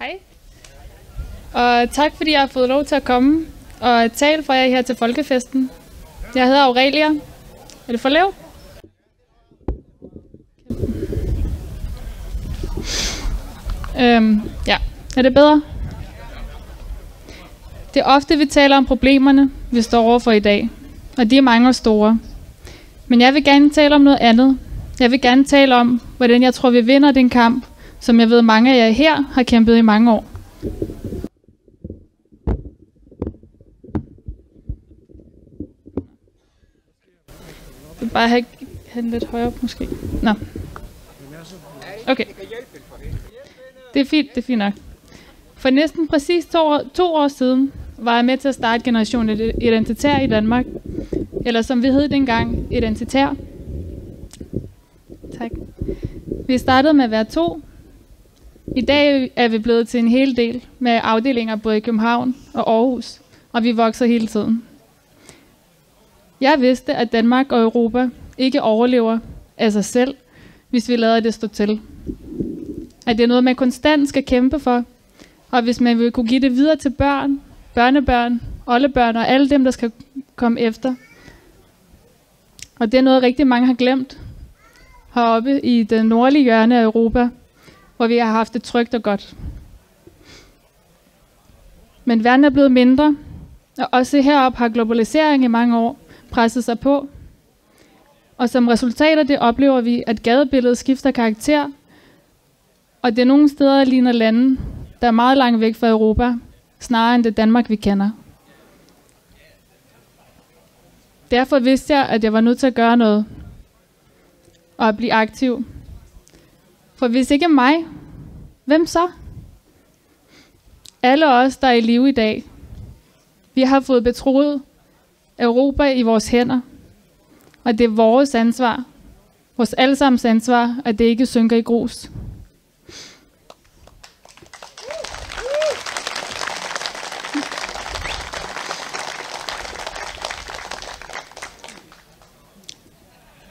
Hej. Og tak fordi jeg har fået lov til at komme og tale for jer her til folkefesten. Jeg hedder Aurelia. Er det for lav? Ja, er det bedre? Det er ofte, vi taler om problemerne, vi står overfor i dag. Og de er mange og store. Men jeg vil gerne tale om noget andet. Jeg vil gerne tale om, hvordan jeg tror, vi vinder den kamp, som jeg ved, mange af jer her har kæmpet i mange år. Jeg vil bare have den lidt højere op, måske. Nå. Okay. Det er fint nok. For næsten præcis to år siden var jeg med til at starte Generation Identitær i Danmark. Eller som vi hed dengang, Identitær. Tak. Vi startede med at være 2. I dag er vi blevet til en hel del med afdelinger både i København og Aarhus. Og vi vokser hele tiden. Jeg vidste, at Danmark og Europa ikke overlever af sig selv, hvis vi lader det stå til. At det er noget, man konstant skal kæmpe for. Og hvis man vil kunne give det videre til børn, børnebørn, oldebørn og alle dem, der skal komme efter. Og det er noget, rigtig mange har glemt heroppe i det nordlige hjørne af Europa, hvor vi har haft det trygt og godt. Men verden er blevet mindre, og også heroppe har globalisering i mange år presset sig på. Og som resultat af det oplever vi, at gadebilledet skifter karakter, og det nogle steder ligner lande, der er meget langt væk fra Europa, snarere end det Danmark, vi kender. Derfor vidste jeg, at jeg var nødt til at gøre noget, og at blive aktiv. For hvis ikke mig, hvem så? Alle os, der er i live i dag, vi har fået betroet Europa i vores hænder, og det er vores ansvar, vores allesammens ansvar, at det ikke synker i grus.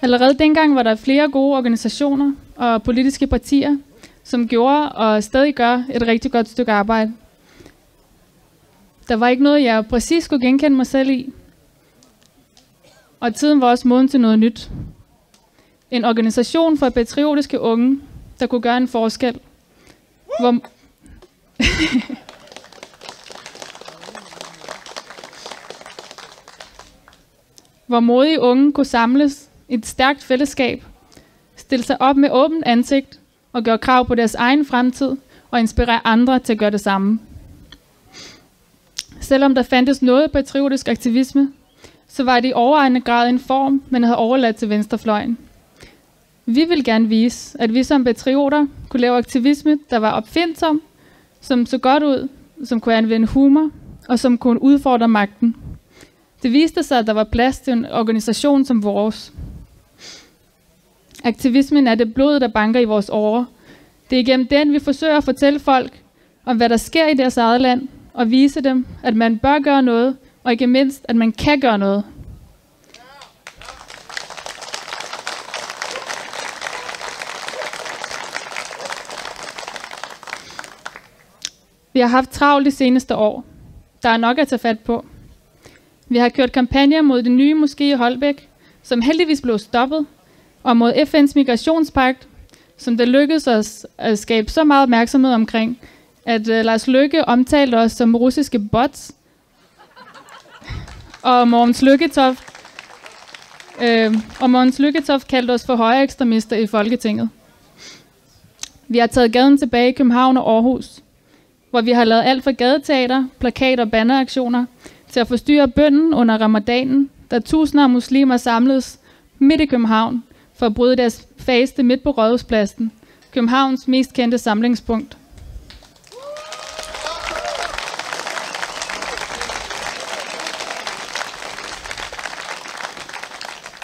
Allerede dengang var der flere gode organisationer og politiske partier, som gjorde og stadig gør et rigtig godt stykke arbejde. Der var ikke noget, jeg præcis skulle genkende mig selv i. Og tiden var også moden til noget nyt. En organisation for patriotiske unge, der kunne gøre en forskel. Hvor modige unge kunne samles i et stærkt fællesskab, stille sig op med åbent ansigt og gøre krav på deres egen fremtid og inspirere andre til at gøre det samme. Selvom der fandtes noget patriotisk aktivisme, så var det i overvejende grad en form, man havde overladt til venstrefløjen. Vi vil gerne vise, at vi som patrioter kunne lave aktivisme, der var opfindsom, som så godt ud, som kunne anvende humor og som kunne udfordre magten. Det viste sig, at der var plads til en organisation som vores. Aktivismen er det blod, der banker i vores årer. Det er igennem den, vi forsøger at fortælle folk om, hvad der sker i deres eget land, og vise dem, at man bør gøre noget, og ikke mindst, at man kan gøre noget. Vi har haft travlt de seneste år. Der er nok at tage fat på. Vi har kørt kampagner mod den nye moské i Holbæk, som heldigvis blev stoppet, og mod FN's migrationspagt, som det lykkedes os at skabe så meget opmærksomhed omkring, at Lars Løkke omtalte os som russiske bots, og Mogens Lykketoft kaldte os for højre ekstremister i Folketinget. Vi har taget gaden tilbage i København og Aarhus, hvor vi har lavet alt fra gadeteater, plakater og banneraktioner til at forstyrre bønnen under ramadanen, da tusinder af muslimer samledes midt i København for at bryde deres faste midt på Rådhuspladsen, Københavns mest kendte samlingspunkt.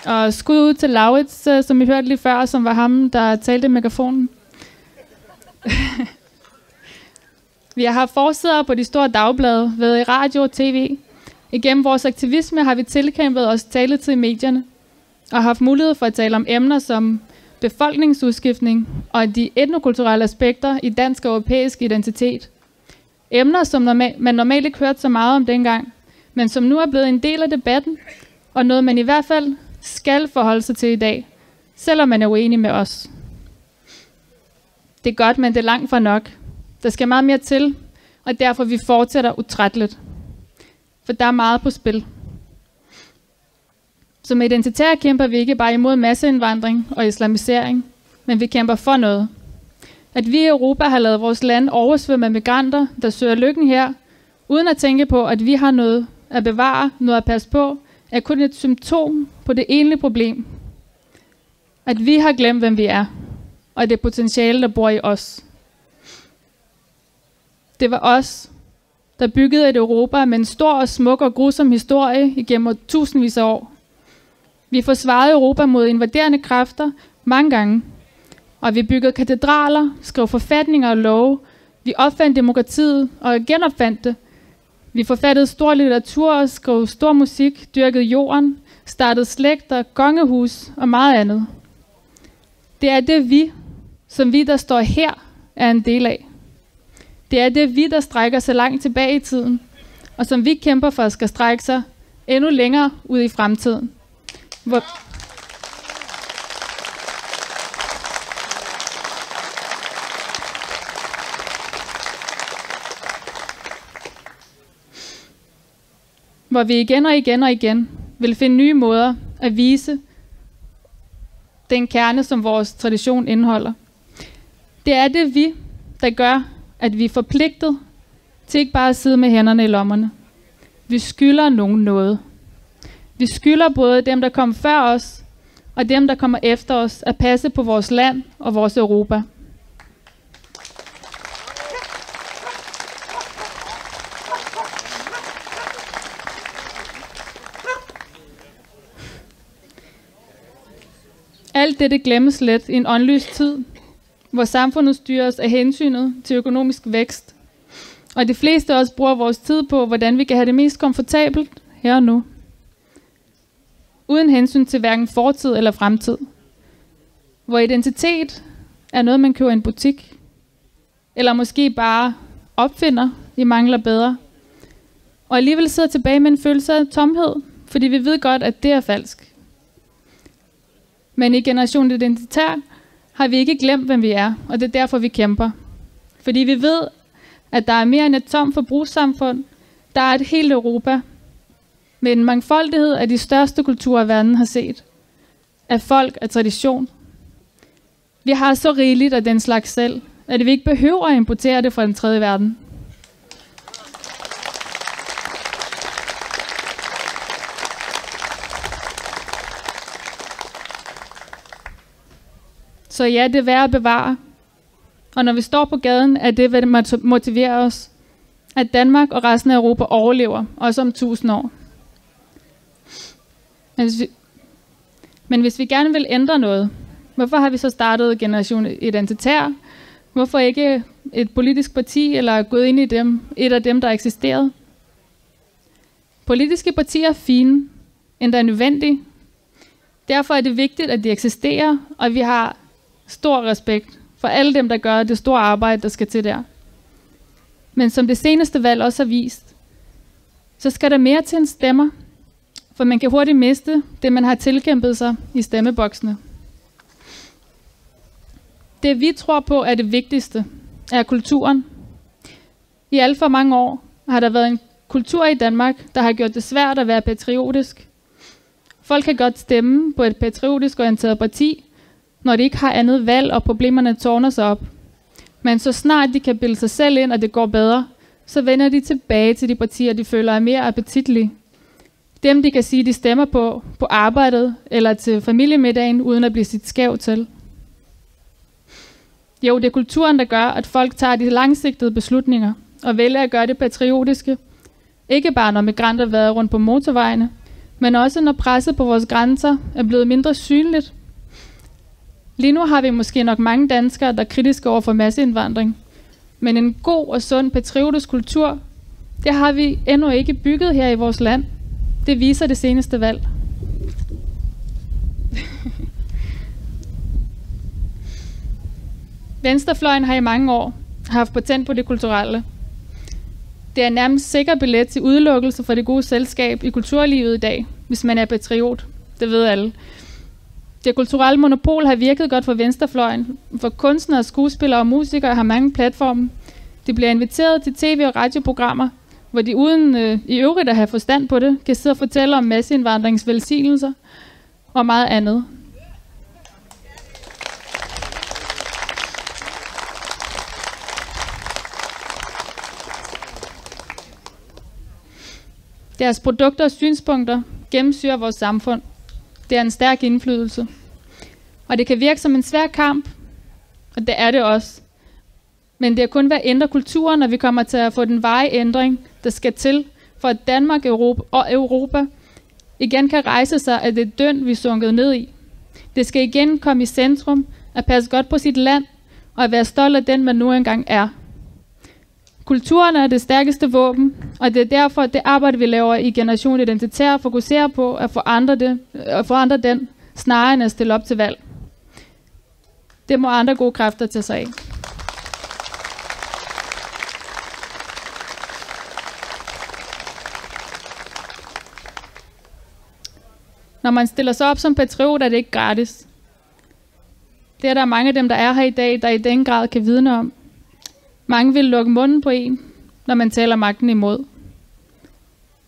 Og skud ud til Laurits, som I hørte lige før, som var ham, der talte i megafonen. Vi har haft forsider på de store dagblade, været i radio og tv. Igennem vores aktivisme har vi tilkæmpet os taletid i medierne, og haft mulighed for at tale om emner som befolkningsudskiftning og de etnokulturelle aspekter i dansk og europæisk identitet Emner, som man normalt ikke hørte så meget om dengang, men som nu er blevet en del af debatten, og noget man i hvert fald skal forholde sig til i dag, selvom man er uenig med os. Det er godt, men det er langt fra nok. Der skal meget mere til, og derfor vi fortsætter utrætteligt. For der er meget på spil. Som identitære kæmper vi ikke bare imod masseindvandring og islamisering, men vi kæmper for noget. At vi i Europa har lavet vores land oversvømme af migranter, der søger lykken her, uden at tænke på, at vi har noget at bevare, noget at passe på, er kun et symptom på det egentlige problem. At vi har glemt, hvem vi er, og det potentiale, der bor i os. Det var os, der byggede et Europa med en stor og smuk og grusom historie igennem tusindvis af år. Vi forsvarede Europa mod invaderende kræfter mange gange, og vi byggede katedraler, skrev forfatninger og love. Vi opfandt demokratiet og genopfandt det. Vi forfattede stor litteratur, skrev stor musik, dyrkede jorden, startede slægter, kongehus og meget andet. Det er det vi, som vi, der står her, er en del af. Det er det vi, der strækker sig langt tilbage i tiden, og som vi kæmper for skal strække sig endnu længere ud i fremtiden. Hvor vi igen og igen og igen vil finde nye måder at vise den kerne, som vores tradition indeholder. Det er det vi, der gør, at vi er forpligtet til ikke bare at sidde med hænderne i lommerne. Vi skylder nogen noget. Vi skylder både dem, der kom før os, og dem, der kommer efter os, at passe på vores land og vores Europa. Alt det glemmes let i en åndløs tid, hvor samfundet styres af hensynet til økonomisk vækst. Og de fleste af os bruger vores tid på, hvordan vi kan have det mest komfortabelt her og nu. Uden hensyn til hverken fortid eller fremtid. Hvor identitet er noget, man køber i en butik. Eller måske bare opfinder, I mangler bedre. Og alligevel sidder tilbage med en følelse af tomhed, fordi vi ved godt, at det er falsk. Men i Generation Identitær har vi ikke glemt, hvem vi er, og det er derfor, vi kæmper. Fordi vi ved, at der er mere end et tomt forbrugssamfund. Der er et helt Europa med en mangfoldighed af de største kulturer, verden har set. Af folk, af tradition. Vi har så rigeligt af den slags selv, at vi ikke behøver at importere det fra den tredje verden. Så ja, det er værd at bevare. Og når vi står på gaden, er det, hvad det motiverer os. At Danmark og resten af Europa overlever, også om 1000 år. Men hvis vi gerne vil ændre noget, hvorfor har vi så startet Generation Identitær? Hvorfor ikke et politisk parti, eller gået ind i et af dem, der eksisterede? Politiske partier er fine, endda nødvendige. Derfor er det vigtigt, at de eksisterer, og vi har stor respekt for alle dem, der gør det store arbejde, der skal til der. Men som det seneste valg også har vist, så skal der mere til en stemmer, for man kan hurtigt miste det, man har tilkæmpet sig i stemmeboksene. Det vi tror på er det vigtigste, er kulturen. I alt for mange år har der været en kultur i Danmark, der har gjort det svært at være patriotisk. Folk kan godt stemme på et patriotisk orienteret parti, når de ikke har andet valg, og problemerne tårner sig op. Men så snart de kan bilde sig selv ind, og det går bedre, så vender de tilbage til de partier, de føler er mere appetitlige. Dem, de kan sige, de stemmer på arbejdet eller til familiemiddagen, uden at blive sit skæv til. Jo, det er kulturen, der gør, at folk tager de langsigtede beslutninger og vælger at gøre det patriotiske. Ikke bare når migranter vader rundt på motorvejene, men også når presset på vores grænser er blevet mindre synligt. Lige nu har vi måske nok mange danskere, der er kritiske over for masseindvandring. Men en god og sund patriotisk kultur, det har vi endnu ikke bygget her i vores land. Det viser det seneste valg. Venstrefløjen har i mange år haft patent på det kulturelle. Det er nærmest sikker billet til udelukkelse fra det gode selskab i kulturlivet i dag, hvis man er patriot. Det ved alle. Det kulturelle monopol har virket godt for venstrefløjen, for kunstnere, skuespillere og musikere har mange platforme. De bliver inviteret til tv- og radioprogrammer, hvor de uden i øvrigt at have forstand på det, kan sidde og fortælle om masseindvandringens velsignelser og meget andet. Deres produkter og synspunkter gennemsyrer vores samfund. Det er en stærk indflydelse. Og det kan virke som en svær kamp, og det er det også. Men det er kun ved at ændre kulturen, når vi kommer til at få den varige ændring, der skal til, for at Danmark og Europa igen kan rejse sig af det døn, vi er sunket ned i. Det skal igen komme i centrum, at passe godt på sit land, og at være stolt af den, man nu engang er. Kulturen er det stærkeste våben, og det er derfor, at det arbejde, vi laver i Generation Identitær, fokuserer på at forandre den, snarere end at stille op til valg. Det må andre gode kræfter tage sig af. Når man stiller sig op som patriot, er det ikke gratis. Det er der mange af dem, der er her i dag, der i den grad kan vidne om. Mange vil lukke munden på en, når man taler magten imod.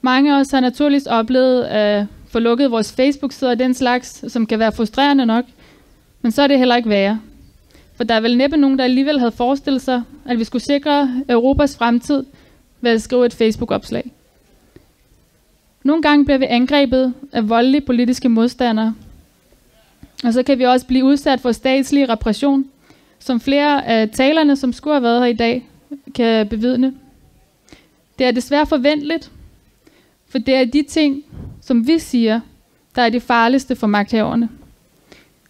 Mange af os har naturligvis oplevet at få lukket vores Facebook-sider og den slags, som kan være frustrerende nok, men så er det heller ikke værre. For der er vel næppe nogen, der alligevel havde forestillet sig, at vi skulle sikre Europas fremtid ved at skrive et Facebook-opslag. Nogle gange bliver vi angrebet af voldelige politiske modstandere, og så kan vi også blive udsat for statslig repression, som flere af talerne, som skulle have været her i dag, kan bevidne. Det er desværre forventeligt, for det er de ting, som vi siger, der er de farligste for magthaverne.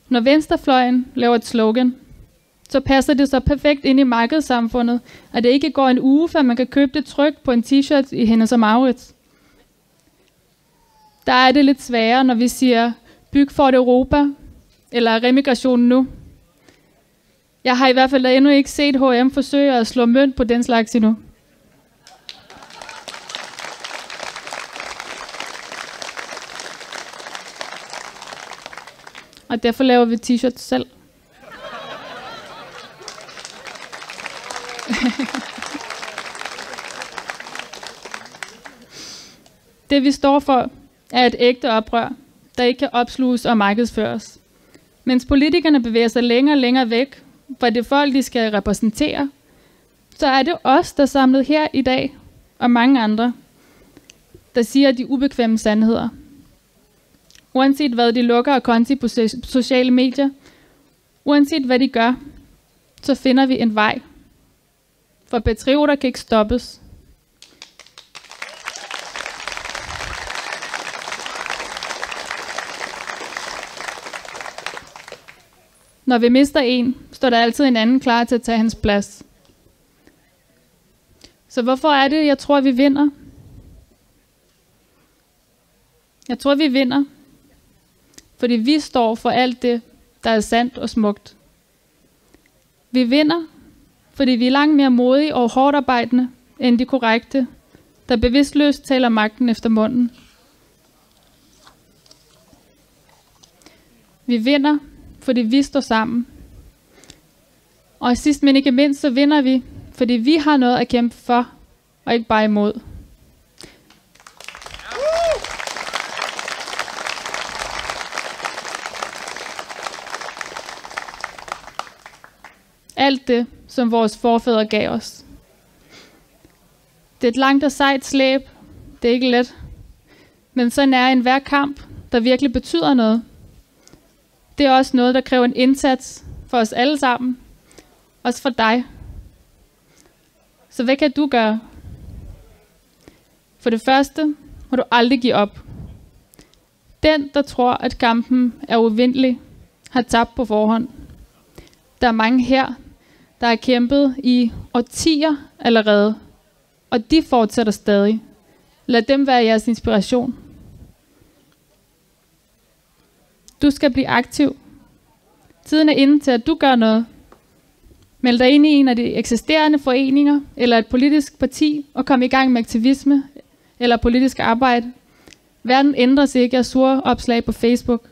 Når venstrefløjen laver et slogan, så passer det så perfekt ind i markedssamfundet, at det ikke går en uge, før man kan købe det tryk på en t-shirt i Hennes & Mauritz. Der er det lidt sværere, når vi siger, byg for et Europa, eller remigration nu. Jeg har i hvert fald endnu ikke set H&M forsøge at slå mønt på den slags endnu. Og derfor laver vi t-shirts selv. Det vi står for er et ægte oprør, der ikke kan opsluges og markedsføres. Mens politikerne bevæger sig længere og længere væk fra det folk, de skal repræsentere, så er det os, der er samlet her i dag, og mange andre, der siger de ubekvemme sandheder. Uanset hvad de lukker af konti på sociale medier, uanset hvad de gør, så finder vi en vej. For patrioter kan ikke stoppes. Når vi mister en, står der altid en anden klar til at tage hans plads. Så hvorfor er det, jeg tror, vi vinder? Jeg tror, vi vinder, fordi vi står for alt det, der er sandt og smukt. Vi vinder, fordi vi er langt mere modige og hårdt arbejdende, end de korrekte, der bevidstløst taler magten efter munden. Vi vinder, fordi vi står sammen. Og sidst men ikke mindst, så vinder vi, fordi vi har noget at kæmpe for, og ikke bare imod. Alt det, som vores forfædre gav os. Det er et langt og sejt slæb. Det er ikke let. Men sådan er enhver kamp, der virkelig betyder noget. Det er også noget, der kræver en indsats for os alle sammen. Også for dig. Så hvad kan du gøre? For det første må du aldrig give op. Den, der tror, at kampen er uvindelig, har tabt på forhånd. Der er mange her, der har kæmpet i årtier allerede, og de fortsætter stadig. Lad dem være jeres inspiration. Du skal blive aktiv. Tiden er inde til, at du gør noget. Meld dig ind i en af de eksisterende foreninger eller et politisk parti og kom i gang med aktivisme eller politisk arbejde. Verden ændres ikke af sure opslag på Facebook.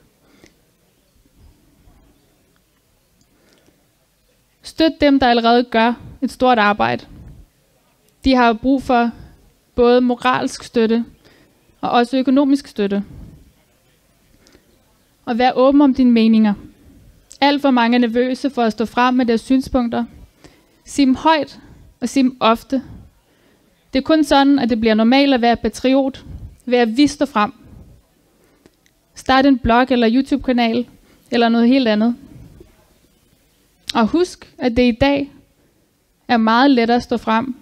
Støt dem, der allerede gør et stort arbejde. De har brug for både moralsk støtte og også økonomisk støtte. Og vær åben om dine meninger. Alt for mange er nervøse for at stå frem med deres synspunkter. Sig dem højt og sig dem ofte. Det er kun sådan, at det bliver normalt at være patriot, ved at vi står frem. Start en blog eller YouTube-kanal eller noget helt andet. Og husk, at det i dag er meget lettere at stå frem,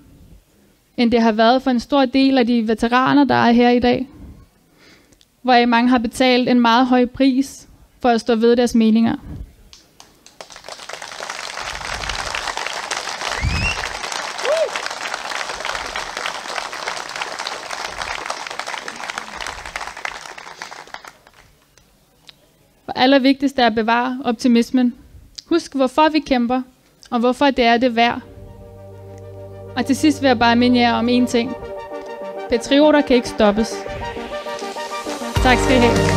end det har været for en stor del af de veteraner, der er her i dag, hvor mange har betalt en meget høj pris for at stå ved deres meninger. Og allervigtigst er at bevare optimismen. Husk, hvorfor vi kæmper, og hvorfor det er det værd. Og til sidst vil jeg bare minde jer om én ting. Patrioter kan ikke stoppes. Tak skal I have.